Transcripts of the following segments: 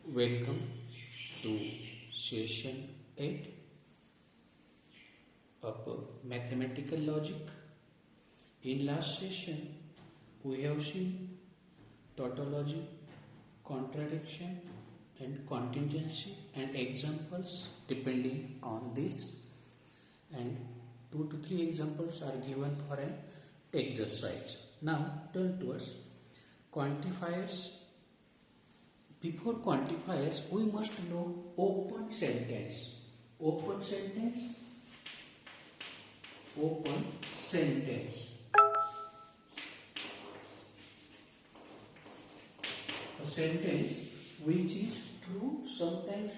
Welcome to session 8 of mathematical logic. In last session, we have seen tautology, contradiction and contingency and examples depending on this, and 2 to 3 examples are given for an exercise. Now turn towards quantifiers. Before quantifiers, we must know open sentence. Open sentence. Open sentence. A sentence which is true, sometimes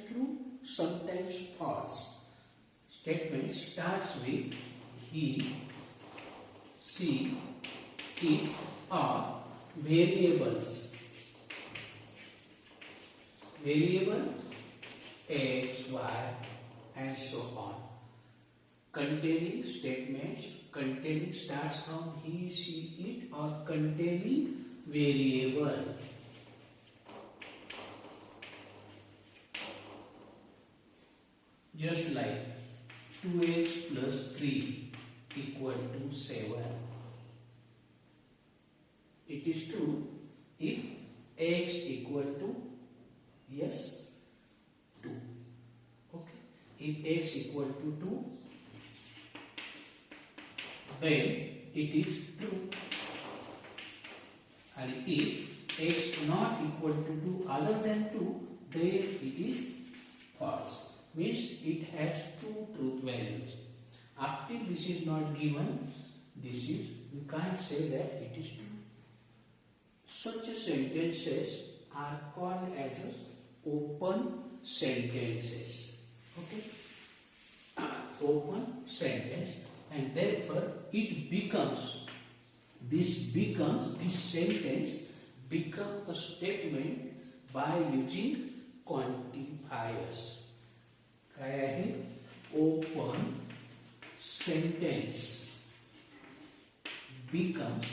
false. Statement starts with he, she, it or variables. Variable x, y and so on. Containing statements containing starts from he, she, it or containing variable. Just like 2x plus 3 equal to 7. It is true if x equal to 2. Okay. If x equal to 2, then it is true. And if x not equal to 2 other than 2, then it is false. Means it has two truth values. After this is not given, you can't say that it is true. Such sentences are called as open sentences. Okay? Open sentence, and therefore this sentence becomes a statement by using quantifiers. काय आहे? Open sentence becomes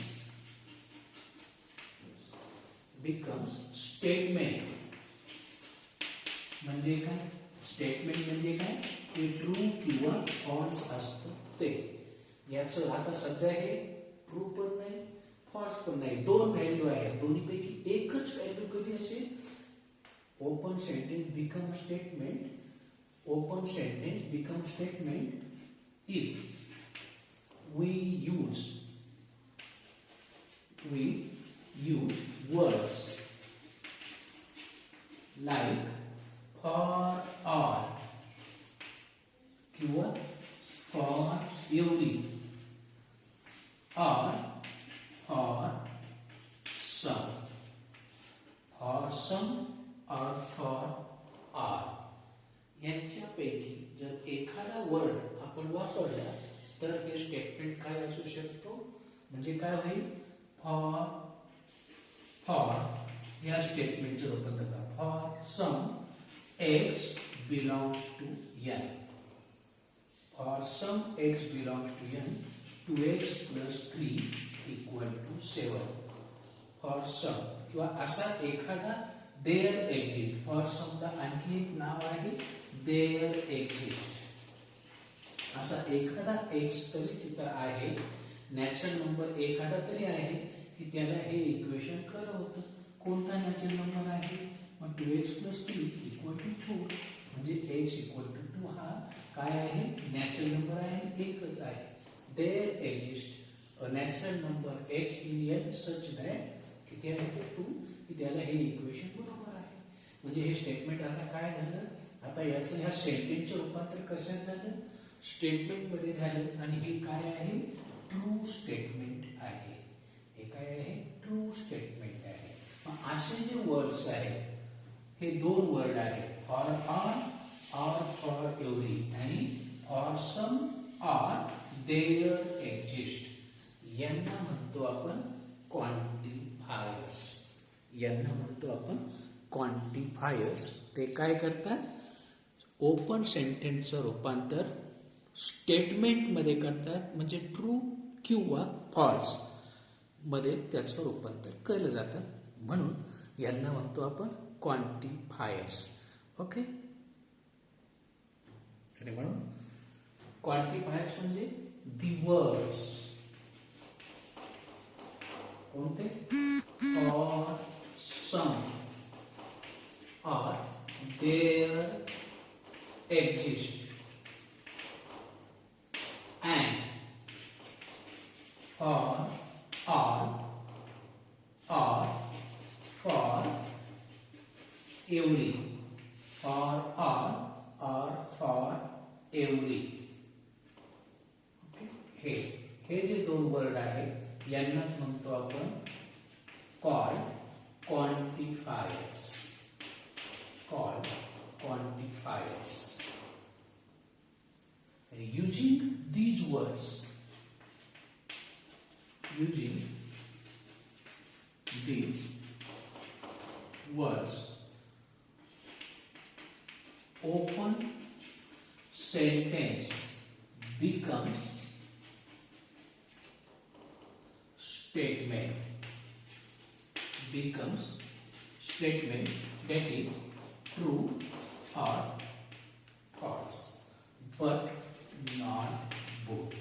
statement. म्हणजे काय? Statement म्हणजे काय? ते true किंवा false असतं ते. याचं आता सध्या हे ट्रू पण नाही, फॉल्स पण नाही, दोन व्हॅल्यू आहेत. दोन्हीपैकी एकच व्हॅल्यू कधी असेल? Open sentence become statement. Open sentence becomes statement if we use words like for all किंवा for every or for some or for all. यांच्यापैकी जर एखादा वर्ड आपण वापरला तर हे स्टेटमेंट काय असू शकतो? म्हणजे काय होईल? फॉर या स्टेटमेंटचं रूपांतर करा. For some x belongs to n. For some x belongs to n 2x plus 3 equal to 7. For some किंवा असा एखादा देअर एक्झिस्ट. फॉर समला आणखी एक नाव आहे देअर एक्झिस्ट. असा एखादा एक्स तरी तिथं आहे, नॅचरल नंबर एखादा तरी आहे की त्याला हे इक्वेशन खरं होतं. कोणता नॅचरल नंबर आहे? मग 2x plus 3 equal to 2 म्हणजे x equal to 2 हा काय आहे? नॅचरल नंबर आहे, एकच आहे. There exist a natural number x in n such that किती आहे तो 2 की त्याला हे इक्वेशन बरोबर आहे. म्हणजे हे स्टेटमेंट आता काय झालं? आता याचं ह्या सेंटेन्सचं रूपांतर कशात झालं? स्टेटमेंट मध्ये झालं. आणि हे काय आहे? ट्रू स्टेटमेंट आहे. हे काय आहे? ट्रू स्टेटमेंट आहे. मग असे जे वर्ड्स आहेत हे दोन वर्ड आहेत, फॉर ऑल और फॉर एव्हरी आणि फॉर सम और देअर एक्झिस्ट. यांना म्हणतो आपण क्वांटिफायर्स. यांना म्हणतो आपण क्वांटिफायर्स. ते काय करतात? ओपन सेंटेन्सचं रूपांतर स्टेटमेंट मध्ये करतात. म्हणजे ट्रू किंवा फॉल्स मध्ये त्याचं रूपांतर केलं जातं. म्हणून यांना म्हणतो आपण क्वांटिफायर्स. ओके, आणि म्हणून क्वांटिफायर्स म्हणजे दी वर्ड्स कोणते, or some or there exist and for all or for every, for all or for every. Okay, हे जे दोन वर्ड आहेत यांनाच म्हणतो आपण called quantifiers. Called quantifiers. And using these words, open sentence becomes statement. That is true or false, but not both.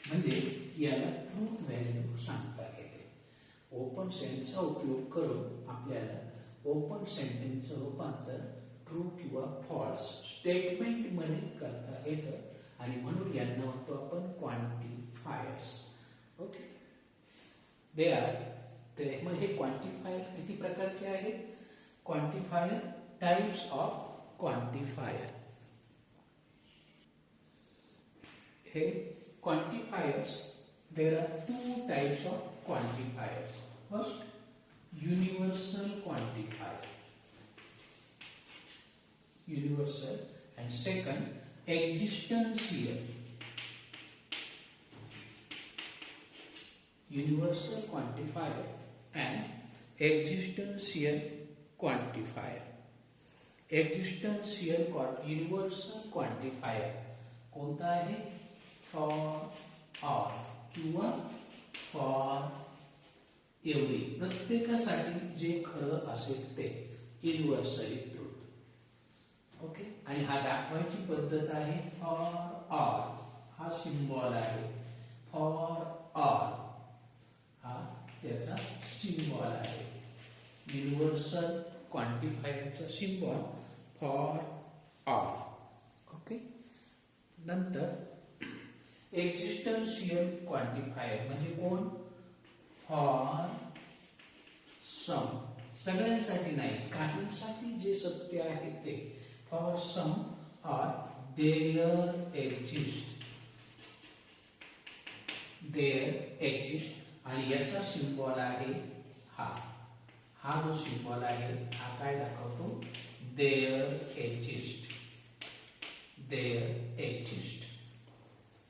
म्हणजे याला truth value सांगता येते. ओपन सेंटेन्सचा उपयोग करून आपल्याला ओपन सेंटेन्सचं रूपांतर ट्रू किंवा फॉल्स स्टेटमेंट मध्ये करता येतं आणि म्हणून यांना म्हणतो आपण क्वांटिफायर्स. ओके, दे आर मग हे क्वांटिफायर किती प्रकारचे आहेत? Quantifier, types of quantifier. हे quantifiers, there are two types of quantifiers. First, universal quantifier, universal, and second, existential. Universal quantifier and existential quantifier. Universal quantifier कोणता आहे? फॉर ऑल किंवा for every, प्रत्येकासाठी जे खरं असेल ते युनिव्हर्सली ट्रूथ. ओके, आणि हा दाखवायची पद्धत आहे फॉर ऑल. हा सिम्बॉल आहे फॉर ऑल, हा त्याचा सिम्बॉल आहे. युनिव्हर्सल क्वांटिफायरचा सिम्बॉल फॉर ऑल. ओके, नंतर एक्झिस्टन्शियल क्वांटिफायर म्हणजे कोण? फॉर सम, सगळ्यांसाठी नाही, काहींसाठी जे सत्य आहे ते. For some or there exist, आणि याचा सिम्बॉल आहे हा. हा जो सिम्बॉल आहे हा काय दाखवतो? There exist.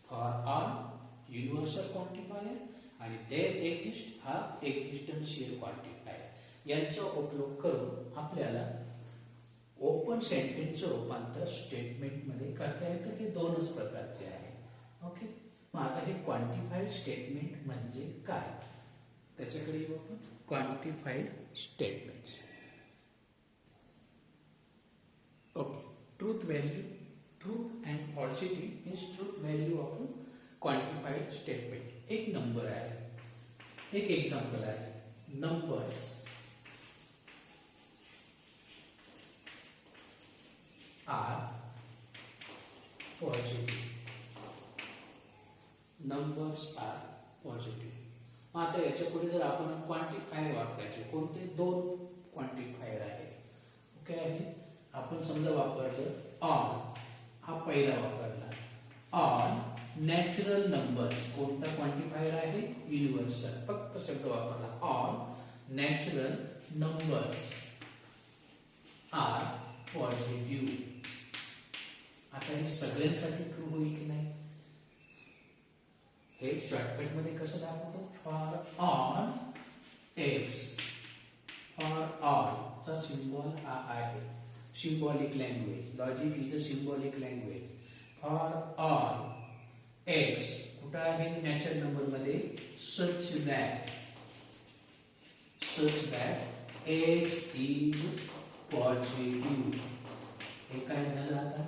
For all universal quantifier आणि देयर एक्झिस्ट हा एक्झिस्टन्शियल क्वांटिफायर. यांचा उपयोग करून आपल्याला ओपन सेंटेन्सचं रूपांतर स्टेटमेंट मध्ये करता येतं. हे दोनच प्रकारचे आहे. ओके, मग आता हे क्वांटिफाईड स्टेटमेंट म्हणजे काय त्याच्याकडे येऊ आपण. Quantified statements. Okay, truth value, truth and falsity means truth value of quantified statement. एक नंबर आहे, एक एक्झाम्पल आहे. Numbers are positive. Numbers are positive. आता याच्या पुढे जर आपण क्वांटिफायर वापरायचे, कोणते? दोन क्वांटिफायर आहे. ओके आहे, आपण समजा वापरलं ऑन, हा पहिला वापरला. ऑन नॅचरल नंबर्स, कोणता क्वांटिफायर आहे? युनिव्हर्सल. फक्त शब्द वापरला. On natural numbers are positive. आता हे सगळ्यांसाठी ट्रू होईल की नाही? हे शॉर्टकट मध्ये कसं दाखवतो? For all x. For all चा सिम्बॉल हा आहे. Symbolic language. Logic is a symbolic language. For all x कुठं आहे? नॅचरल नंबर मध्ये. सच such that x is positive. हे काय झालं आता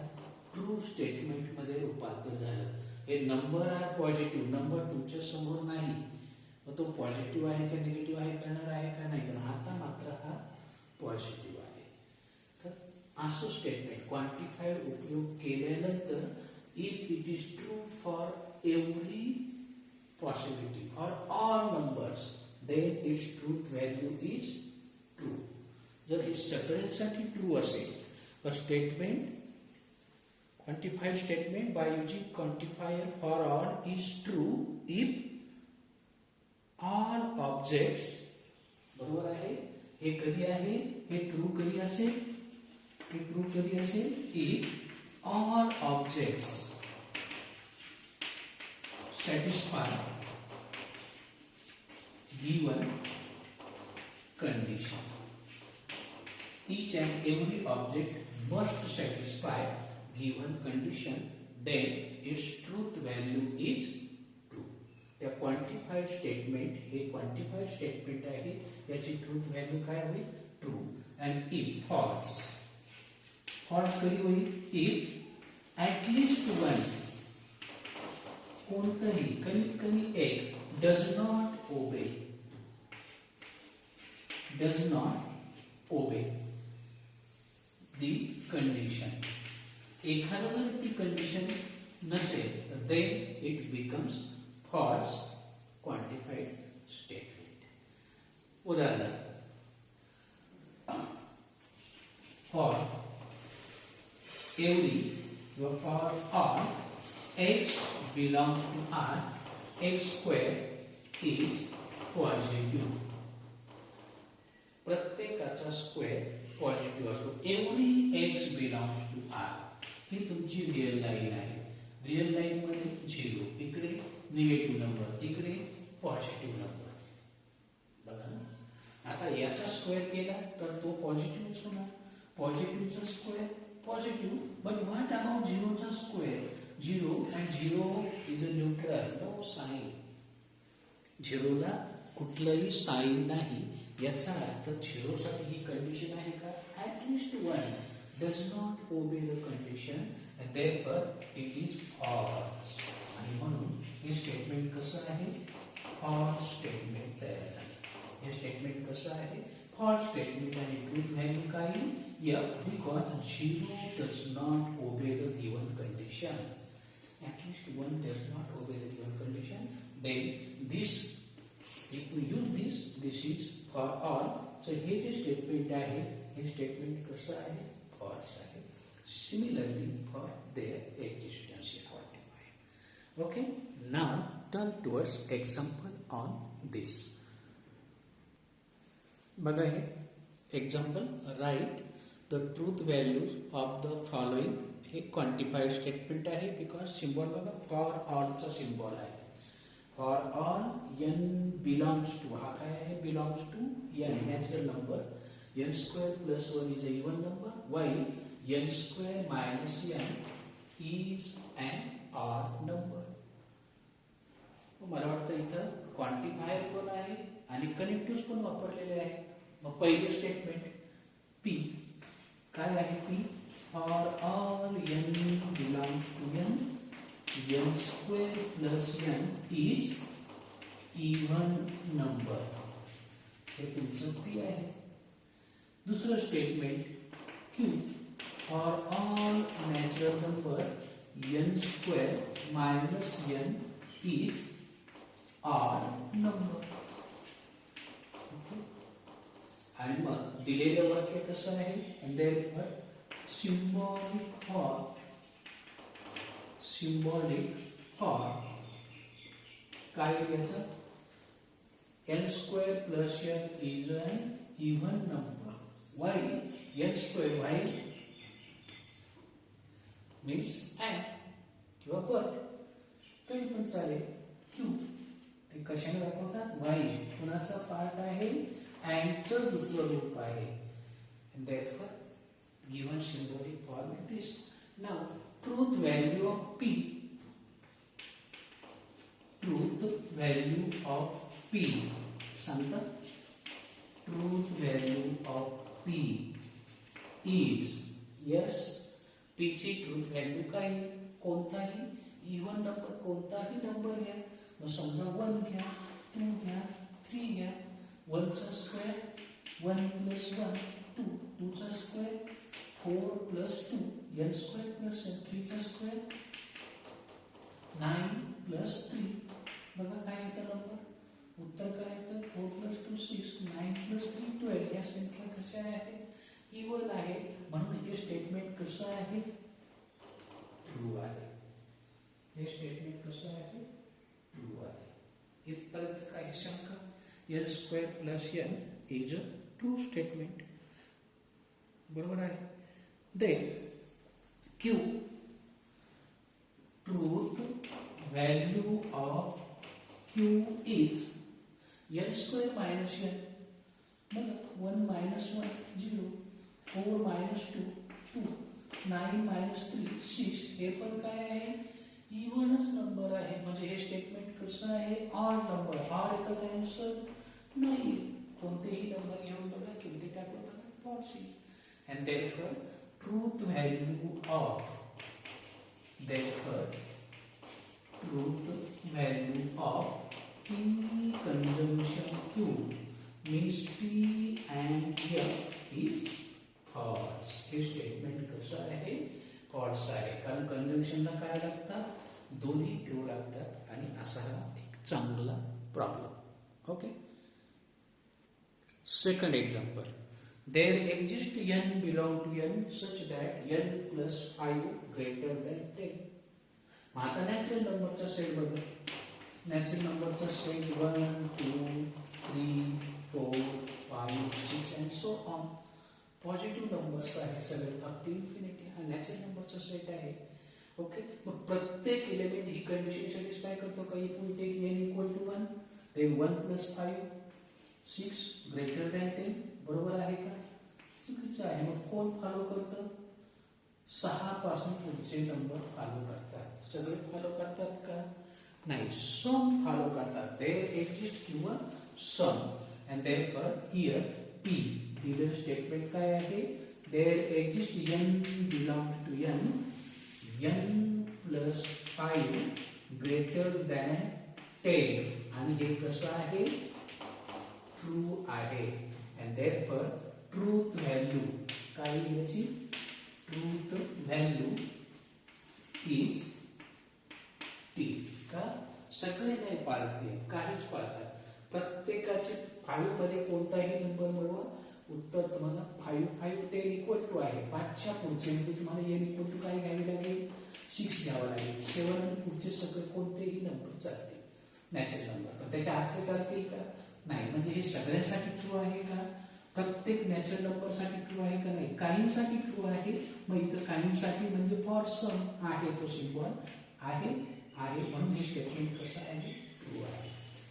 ट्रू स्टेटमेंट मध्ये रूपांतर झालं. हे नंबर आहे पॉझिटिव्ह, नंबर तुमच्या समोर नाही, मग तो पॉझिटिव्ह आहे का निगेटिव्ह आहे करणार आहे का नाही, पण आता मात्र हा पॉझिटिव्ह आहे. तर असं स्टेटमेंट क्वांटिफाईड उपयोग केल्यानंतर if it is true for every possibility for all numbers then its truth value is true. जर हे सेपरेट साठी ट्रू असेल तर statement quantified statement by using quantifier for all is true if all objects. बरोबर आहे. हे कधी आहे, हे ट्रू कधी असेल, हे ट्रू कधी असेल if all objects satisfy given condition. Each and every object must satisfy given condition, then its truth value is true. त्या क्वांटिफाईड स्टेटमेंट हे क्वांटिफाईड स्टेटमेंट आहे, याची ट्रूथ व्हॅल्यू काय होईल true. And if false, false कधी होईल इफ ऍटलिस्ट वन, कोणतंही कमीत कमी एक does not obey the condition. एखादा जर ती कंडिशन नसेल तर then it becomes false quantified statement. उदाहरणार्थ for every or for all x belongs to R, x square is positive. प्रत्येकाचा स्क्वेअर पॉझिटिव्ह असतो. Every x belongs to R. ही तुमची रिअल लाईन आहे. रिअल लाईन मध्ये 0, इकडे निगेटिव्ह नंबर, इकडे positive number. बघा आता याचा स्क्वेअर केला तर तो पॉझिटिव्हच होणार. पॉझिटिव्हचा square positive, but what about झिरोचा square. 0 and 0 is a neutral, no sign. झिरोला कुठलंही साइन नाही. याचा अर्थ झिरो साठी ही कंडिशन आहे का at least one does not obey the condition and therefore it is false. आणि म्हणून हे स्टेटमेंट कसं आहे फॉल्स स्टेटमेंट तयार झाले. हे स्टेटमेंट कसं आहे फॉल्स स्टेटमेंट. आणि ट्रूथ व्हॅल्यू काय F because zero does not obey the given condition. At least one does not obey the given condition. Then this if we use this is for all. so हे जे statement आहे हे statement कसं आहे false आहे. Similarly for there existence in quantifier. Okay, now turn towards example on this. बघा हे example. Write the truth values of the following. हे क्वांटिफाईड स्टेटमेंट आहे बिकॉज सिम्बॉल बघा फॉर ऑलचा सिम्बॉल आहे. For all n belongs to, हा काय आहे belongs to n natural number. n square plus 1 is a even number, while n square minus n is an odd number. मला वाटतं इथं क्वांटिफायर पण आहे आणि कनेक्टिव्ह पण वापरलेले आहे. मग पहिलं स्टेटमेंट p काय आहे p. For all n belongs to n, n square plus n is even number. हे तुमचं p आहे. दुसरं statement q. For all natural number n square minus n is odd number. आणि मग दिलेलं वाक्य कसं आहे and therefore symbolic for काय याचं n square plus n is an even number. Why n square? Why means and किंवा but तरी पण चालेल. q ते कशाने दाखवतात why कुणाचा पार्ट आहे and चं दुसरं रूप आहे and therefore given symbolic form like this. Now truth value of p. Truth value of p सांगतात truth value of p is yes p ची ट्रूथ व्हॅल्यू काय कोणताही इव्हन नंबर कोणताही नंबर घ्या मग समजा 1 घ्या 2 घ्या 3 घ्या 1 चा स्क्वेअर 1 प्लस 1 2 2 चा square 4 plus 2 n square plus 3 चा स्क्वेअर 9 प्लस 3 बघा काय येतं नंबर उत्तर काय येतं 4 प्लस 2 6 9 प्लस 3 12 या संख्या कशा आहेत इव्हन आहे म्हणून हे स्टेटमेंट कसं आहे ट्रू आहे हे स्टेटमेंट कसं आहे ट्रू आहे इथपर्यंत काय शंका n square plus n is a true statement बरोबर आहे then q truth value of q is n square minus n मतलब 1 minus 1 0 4 minus 2 2 9 minus 3 6 हे पण काय आहे इव्हनच नंबर आहे म्हणजे हे स्टेटमेंट कसं आहे ऑड नंबर ऑड येतं का आन्सर नाही कोणतेही नंबर घेऊन बघा किती टाकलं बघा possible and therefore truth value of p conjunction q means p and f is false हे स्टेटमेंट कसं आहे फॉल्स आहे कारण कंजंक्शनला काय लागतात दोन्ही ट्रू लागतात आणि असा हा एक चांगला problem okay second example there exists n belong to n such that n plus 5 greater than 10 आता नॅचरल नंबरचा सेट बघा नॅचरल नंबरचा set 1 2 3 4 5 6 and so on positive numbers आहेत सगळे अप टू इन्फिनिटी हा नॅचरल नंबरचा सेट आहे ओके मग प्रत्येक एलिमेंट ही कंडिशन सॅटिस्फाय करतो का if we take n equal to 1 then 1 plus 5 6 greater than 10 बरोबर आहे का चुकीचं आहे मग कोण फॉलो करतं 6 पासून पुढचे नंबर फॉलो करतात सगळे फॉलो करतात का नाही सम फॉलो करतात देयर एक्झिस्ट किंवा some and therefore here p दिलेलं स्टेटमेंट काय आहे there exist n belong to n plus 5 greater than 10 आणि हे कसं आहे ट्रू आहे and therefore truth value काय याची truth value is t का सगळे नाही पाळते काहीच पाळतात प्रत्येकाचे 5 मध्ये कोणताही नंबर मिळवा उत्तर तुम्हाला 5 5 10 इक्वल टू आहे 5 च्या पुढचे म्हणजे तुम्हाला n इक्वल टू काय घ्यावे लागेल 6 घ्यावा लागेल 7 आणि पुढचे सगळे कोणतेही नंबर चालते नॅचरल नंबर पण त्याच्या आजचे चालते का नाही म्हणजे हे सगळ्यांसाठी ट्रू आहे का प्रत्येक नॅचरल नंबर साठी ट्रू आहे का नाही काहींसाठी ट्रू आहे मग इतर काहींसाठी म्हणजे फॉर सम आहे तो सिम्बॉल आहे म्हणून हे स्टेटमेंट कसं आहे ट्रू आहे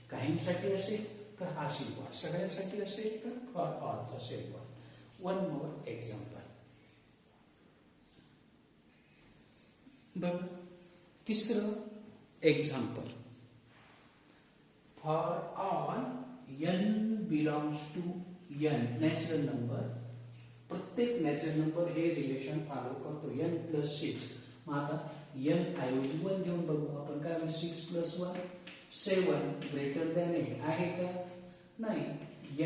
काहींसाठी असेल तर हा सिम्बॉल सगळ्यांसाठी असेल तर फॉर ऑलचा सिम्बॉल वन मोर एक्झाम्पल बघ तिसरं example for all n belongs to n natural number प्रत्येक नॅचरल नंबर हे रिलेशन फॉलो करतो n प्लस 6 मग आता n ऐवजी 1 घेऊन बघू आपण काय 6 प्लस 1 7 ग्रेटर दॅन 8 आहे का नाही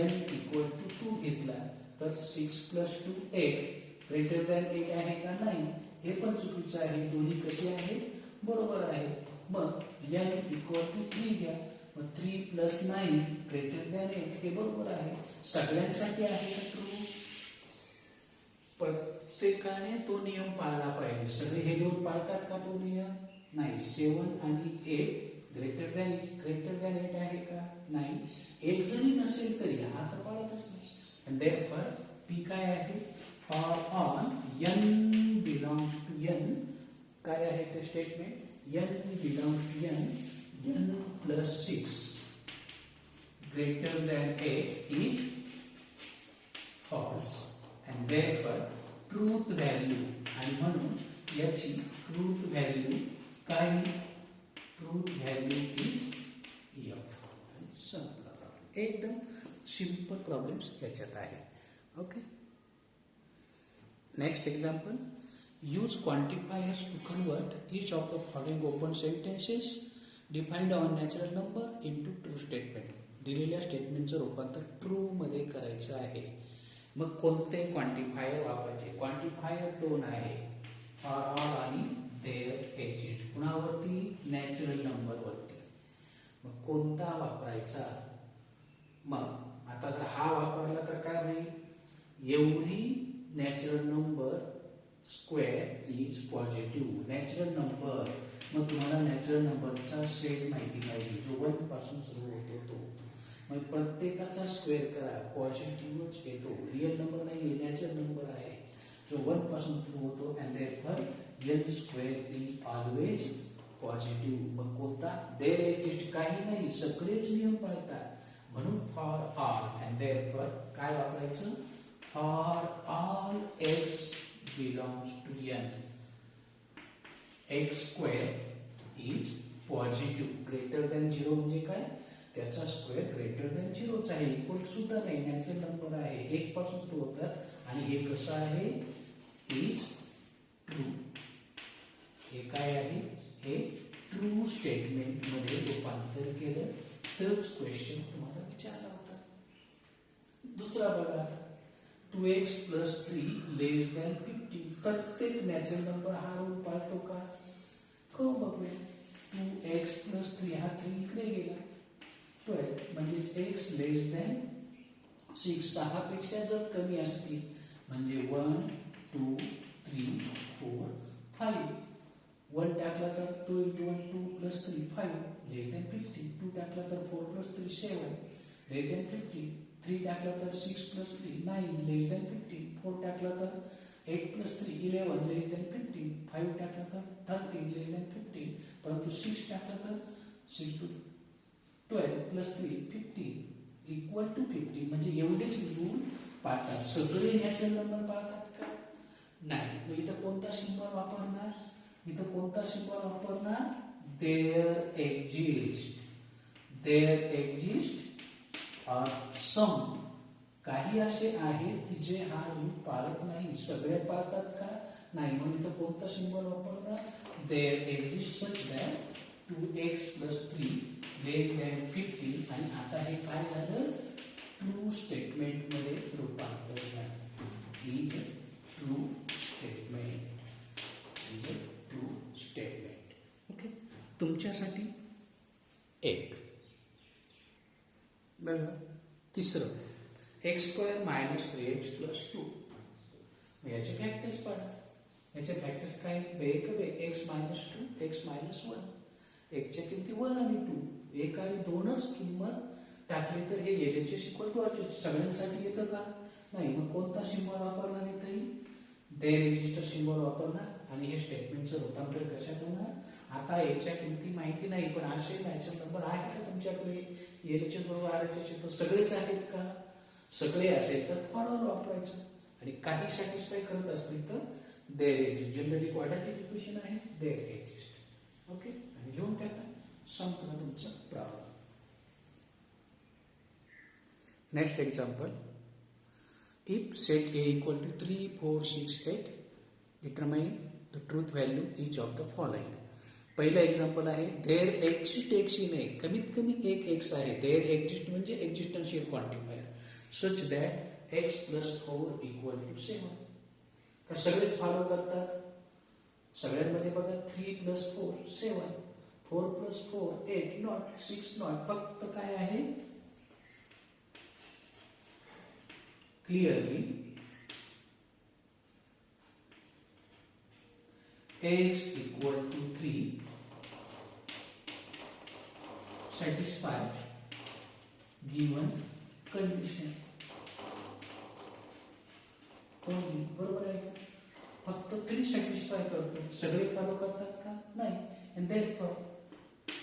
n इक्वल टू 2 घेतला तर 6 प्लस 2 8 ग्रेटर दॅन 8 आहे का नाही हे पण चुकीचं आहे दोन्ही कसे आहे बरोबर आहे मग n इक्वल टू 3 घ्या 3 plus 9 greater than 8 हे बरोबर आहे सगळ्यांसाठी आहे ट्रू प्रत्येकाने तो नियम पाळला पाहिजे सगळे हे नियम पाळतात का तो नियम नाही 7 आणि 8 ग्रेटर दॅन 8 आहे का नाही एक जरी नसेल तरी हा तर पाळतच नाही and therefore p काय आहे for all n belongs to n काय आहे ते statement n belongs to n plus 6 greater than 8 is false and therefore truth value आणि म्हणून याची truth value काय truth value is f संपला एकदम सिंपल प्रॉब्लेम्स याच्यात आहे. Okay. Next example, use quantifiers to convert each of the following open sentences defined on natural number into true statement. दिलेल्या स्टेटमेंटचं रूपांतर ट्रू मध्ये करायचं आहे. मग कोणते क्वांटिफायर वापरायचे? क्वांटिफायर दोन आहे, फॉर ऑल आणि देअर एक्झिस्ट. कुणावरती? नॅचरल नंबर वरती. मग कोणता वापरायचा? मग आता जर हा वापरला तर काय होईल? एवढी natural number square is positive. Natural number, मग तुम्हाला नॅचरल नंबरचा सेट माहिती पाहिजे जो 1 पासून सुरू होतो तो. मग प्रत्येकाचा स्क्वेअर करा, पॉझिटिव्हच येतो. रिअल नंबर नाही, नॅचरल नंबर आहे जो 1 पासून सुरू होतो. And therefore n square is always positive. मग कोणता? There exist. काही नाही, सगळेच नियम पाळतात म्हणून फॉर ऑल. अँड देअरफॉर काय वापरायचं? For all x belongs to n, x square is positive. Greater than 0 म्हणजे काय? त्याचा स्क्वेअर ग्रेटर दॅन 0 आहे. इक्वल सुद्धा नाही, नॅचरल नंबर आहे, 1 पासून सुरू होतात. आणि हे कसं आहे? Is true. हे काय आहे? हे ट्रू स्टेटमेंट मध्ये रूपांतर केलं तरच क्वेश्चन तुम्हाला विचारला होता. दुसरा बघा, 2x plus 3 less than 50. प्रत्येक नॅचरल नंबर हा रूल पाळतो का? करू बघूया. 2x plus 3 हा 3 इकडे गेला, 12 म्हणजेच x लेस दॅन 6. 6 पेक्षा जर कमी असतील म्हणजे 1 2 3 4 5. 1 टाकला तर 2 into 1 2 plus 3 5 लेस दॅन 50. 2 टाकला तर 4 plus 3 7 लेस दॅन 50. 3 टाकला तर 6 plus 3 9 लेस दॅन 50. 4 टाकला तर 8 plus 3 11 लेस दॅन 50. 5 टाकला तर 13 लेस दॅन 50. परंतु 6 टाकला तर 6 to 12 plus 3 15 इक्वल टू 50. म्हणजे एवढेच रूल पाळतात. सगळे नॅचरल नंबर पाळतात का? नाही. मग इथं कोणता सिम्बॉल वापरणार? इथं कोणता सिम्बॉल वापरणार? There exist. देअर एक्झिस्ट और सम. काही असे आहेत की जे हा रूल पाळत नाही. सगळे पाळतात का? नाही. म्हणून इथं कोणता सिम्बॉल वापरणार? There exist such that 2x plus 3 less than 50. आणि आता हे काय झालं? ट्रू स्टेटमेंट मध्ये रूपांतर झालं. Is true statement. Is true statement. Okay. तुमच्यासाठी एक बघा. तिसरं, x square minus 3x plus 2. याचे फॅक्टर्स पडा. याचे फॅक्टर्स काय? x minus 2 x minus 1. एकच्या किमती 1 आणि 2. 1 आणि 2च किंमत टाकली तर हे LHS इक्वल टू RHS सगळ्यांसाठी येतं का? नाही. मग कोणता सिम्बॉल वापरणार इथे? देअर एक्झिस्ट सिम्बॉल वापरणार. आणि हे स्टेटमेंटचं रूपांतर कशात होणार? आता याच्या किमती माहिती नाही, पण असे नॅचरल नंबर आहे का तुमच्याकडे? LHS बरोबर RHS सगळेच आहेत का? सगळे असेल तर फॉर ऑल वापरायचं. आणि काही सॅटिस्फाय करत असतील तर there exist. Generally quadratic equation आहे देअर एक्झिस्ट. ओके. आणि लिहून टाका. संपला तुमचा problem. Next example, if set A equal to 3 4 6 8 determine the truth value each of the following. पहिलं एक्झाम्पल आहे देअर एक्झिस्ट x ही नाही, कमीत कमी एक x आहे. देअर एक्झिस्ट म्हणजे existential quantifier such that x plus 4 equal to 7. का सगळेच फॉलो करतात? सगळ्यांमध्ये बघा 3 plus 4 7, 4 plus 4 8 नॉट, 6 नॉट. फक्त काय आहे? Clearly x equal to 3 satisfy given condition. बरोबर आहे. फक्त 3 सॅटिस्फाय करतो. सगळे फॉलो करतात का? नाही. अँड देअरफॉर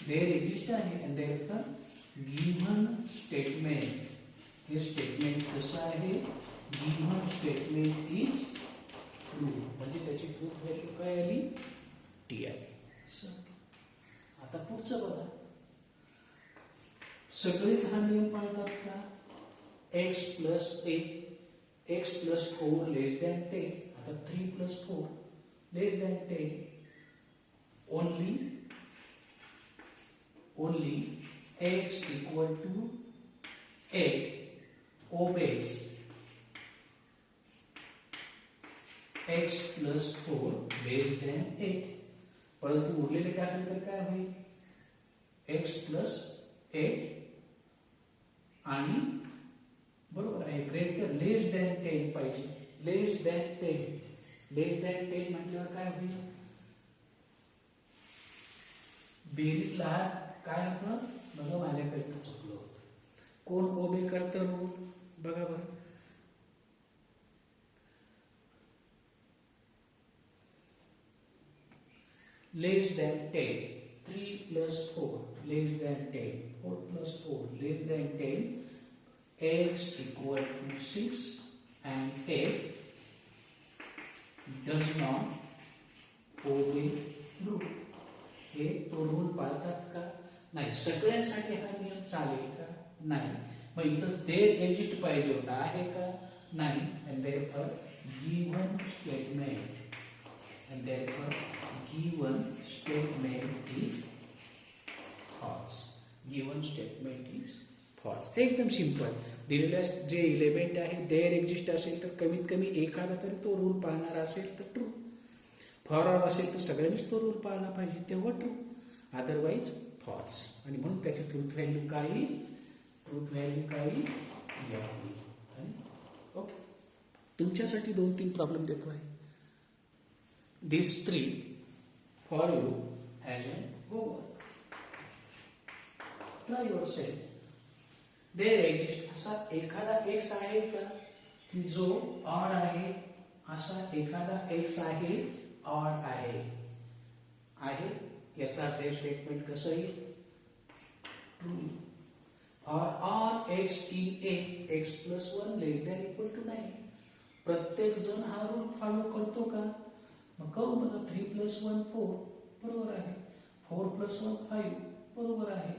देअर एक्झिस्ट आहे. And therefore given statement. हे स्टेटमेंट कसं आहे? Given statement is true. म्हणजे त्याची ट्रूथ व्हॅल्यू काय आली? टी आली. आता पुढचं बघा. सगळेच हा नियम पाळतात का? x plus 8, x plus 4 less than 10. आता 3 plus 4 less than 10. Only x equal to 8 obeys x plus 4 less than 8. परंतु उरलेले टाकले तर काय होईल? x plus 8 आणि बरोबर आहे ग्रेटर लेस दॅन 10 पाहिजे. लेस दॅन 10 म्हटल्यावर काय होईल? बेरीज लहान काय होतं? बघा माझ्याकडनं चुकलं होतं. कोण ओबे करतं रूल? बघा बरं. Less than 10. 3 plus 4 less than 10. 4 plus 4 less than 10. X equal to 6 and 8 does not obey rule. हे तो रूल पाळतात का? नाही. सगळ्यांसाठी हा नियम चालेल का? नाही. मग इथं देर एक्झिस्ट पाहिजे होता, आहे का? नाही. and therefore given statement is false. Given statement is false. एकदम सिंपल. दिलेल्या जे एलिमेंट आहे देर एक्झिस्ट असेल तर कमीत कमी एखादा तरी तो रूल पाळणार असेल तर ट्रू. फॉर ऑर असेल तर सगळ्यांनीच तो रूल पाळला पाहिजे तेव्हा ट्रू, अदरवाईज फॉल्स. आणि म्हणून त्याची ट्रूथ व्हॅल्यू काय? ओके. तुमच्यासाठी 2-3 प्रॉब्लेम देतो आहे. These 3 for you as an homework. Try yourself. There exists असा एखादा x आहे का की जो ऑड आहे? असा एखादा x आहे ऑड आहे? याचा स्टेटमेंट कसं येईल? True. or x in a x plus 1 less than equal to 9. प्रत्येक जण हा रूल फॉलो करतो का? मग करू बघा. 3 plus 1 4 बरोबर आहे. 4 plus 1 5 बरोबर आहे.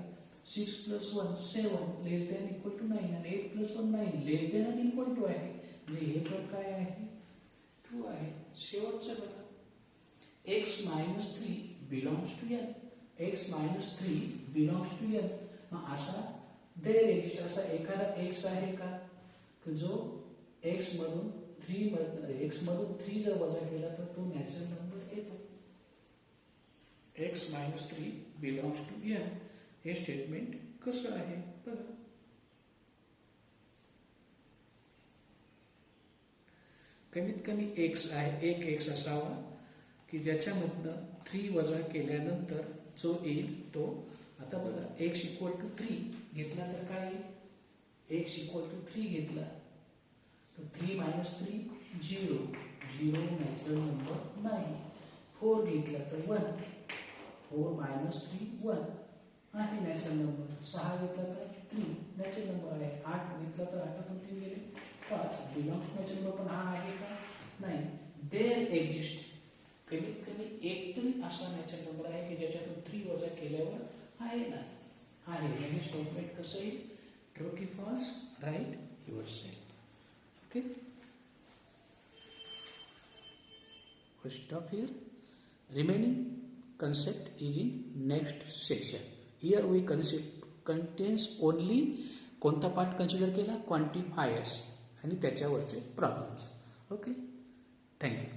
6 plus 1 7 less than equal to 9 आणि 8 plus 1 9 less than and equal to आहे. म्हणजे हे पण काय आहे? ट्रू आहे. शेवटचं बघा. x minus 3 belongs to n. x minus 3 belongs to n. मग असा देर एक्झिस्ट असा एखादा x आहे का जो x मधून 3 जर वजा केला तर तो नॅचरल नंबर येतो. x minus 3 belongs to n. हे स्टेटमेंट कसं आहे बघा. कमीत कमी x आहे, एक x असावा की ज्याच्यामधनं 3 वजा केल्यानंतर जो येईल तो. आता बघा x इक्वल टू 3 घेतला तर काय येईल? x इक्वल टू 3 घेतला तर 3 minus 3 0 नॅचरल नंबर नाही. 4 घेतला तर 1 4 minus 3 1 आहे नॅचरल नंबर. 6 घेतला तर 3 नॅचरल नंबर आहे. 8 घेतला तर 8 3 गेले 5 बिलॉंग्स नॅचरल नंबर. पण हा आहे का? नाही. देर एक्झिस्ट कमीत कमी एक तरी असा नॅचरल नंबर आहे की ज्याच्यातून 3 वजा केल्यावर आहे ना आहे. हे स्टेटमेंट कसं येईल? ट्रू की false? Right yourself. Okay. we stop here. Remaining concept is in next section. Here we contains only कोणता पार्ट कन्सिडर केला? क्वांटिफायर्स आणि त्याच्यावरचे प्रॉब्लेम्स. ओके. थँक्यू.